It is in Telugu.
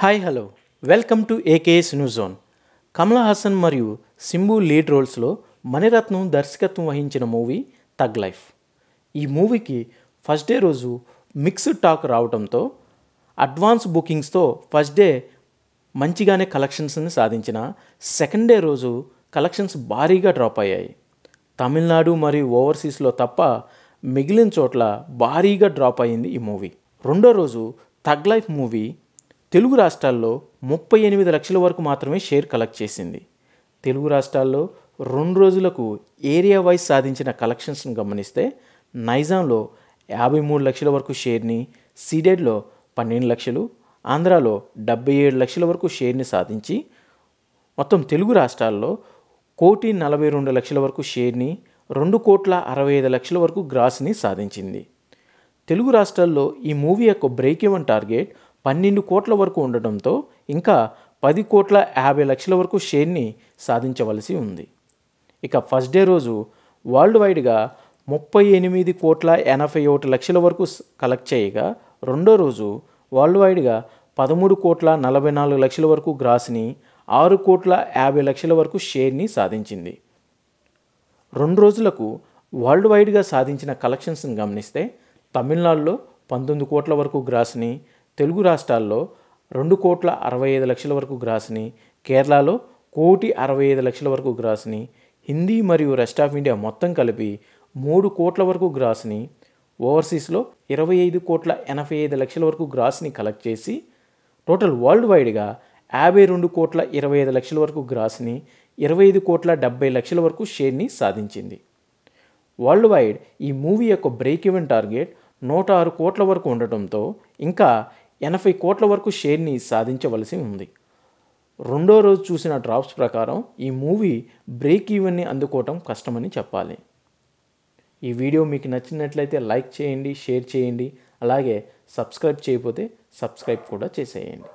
Hi hello welcome to AKS news zone. Kamal Haasan మరియు సింబు లీడ్ రోల్స్లో మణిరత్నం దర్శకత్వం వహించిన మూవీ థగ్ లైఫ్. ఈ మూవీకి ఫస్ట్ డే రోజు మిక్స్డ్ టాక్ రావడంతో అడ్వాన్స్ బుకింగ్స్తో ఫస్ట్ డే మంచిగానే కలెక్షన్స్ని సాధించిన సెకండ్ డే రోజు కలెక్షన్స్ భారీగా డ్రాప్ అయ్యాయి. తమిళనాడు మరియు ఓవర్సీస్లో తప్ప మిగిలిన చోట్ల భారీగా డ్రాప్ అయింది ఈ మూవీ. రెండో రోజు థగ్ లైఫ్ మూవీ తెలుగు రాష్ట్రాల్లో 38 లక్షల వరకు మాత్రమే షేర్ కలెక్ట్ చేసింది. తెలుగు రాష్ట్రాల్లో 2 రోజులకు ఏరియా వైజ్ సాధించిన కలెక్షన్స్ని గమనిస్తే నైజాంలో 53 లక్షల వరకు షేర్ని, సీడెడ్లో 12 లక్షలు, ఆంధ్రాలో 77 లక్షల వరకు షేర్ని సాధించి మొత్తం తెలుగు రాష్ట్రాల్లో 1,42 లక్షల వరకు షేర్ని, 2,65 లక్షల వరకు గ్రాస్ని సాధించింది. తెలుగు రాష్ట్రాల్లో ఈ మూవీ యొక్క బ్రేక్ ఈవెన్ టార్గెట్ 12 కోట్ల వరకు ఉండడంతో ఇంకా 10,50 లక్షల వరకు షేర్ని సాధించవలసి ఉంది. ఇక ఫస్ట్ డే రోజు వరల్డ్ వైడ్గా 38,81 లక్షల వరకు కలెక్ట్ చేయగా, రెండో రోజు వరల్డ్ వైడ్గా 13,44 లక్షల వరకు గ్రాస్ని, 6,50 లక్షల వరకు షేర్ని సాధించింది. 2 రోజులకు వరల్డ్ వైడ్గా సాధించిన కలెక్షన్స్ని గమనిస్తే తమిళనాడులో 19 కోట్ల వరకు గ్రాస్ని, తెలుగు రాష్ట్రాల్లో 2,65 లక్షల వరకు గ్రాస్ని, కేరళలో 1,65 లక్షల వరకు గ్రాస్ని, హిందీ మరియు రెస్ట్ ఆఫ్ ఇండియా మొత్తం కలిపి 3 కోట్ల వరకు గ్రాస్ని, ఓవర్సీస్లో 25,85 లక్షల వరకు గ్రాస్ని కలెక్ట్ చేసి టోటల్ వరల్డ్ వైడ్గా 52,25 లక్షల వరకు గ్రాస్ని, 25,70 లక్షల వరకు షేర్ని సాధించింది. వరల్డ్ వైడ్ ఈ మూవీ యొక్క బ్రేక్ ఈవెన్ టార్గెట్ 106 కోట్ల వరకు ఉండటంతో ఇంకా 80 కోట్ల వరకు షేర్ని సాధించవలసి ఉంది. రెండో రోజు చూసిన డ్రాప్స్ ప్రకారం ఈ మూవీ బ్రేక్ ఈవెన్ని అందుకోవటం కష్టమని చెప్పాలి. ఈ వీడియో మీకు నచ్చినట్లయితే లైక్ చేయండి, షేర్ చేయండి, అలాగే సబ్స్క్రైబ్ చేయకపోతే సబ్స్క్రైబ్ కూడా చేసేయండి.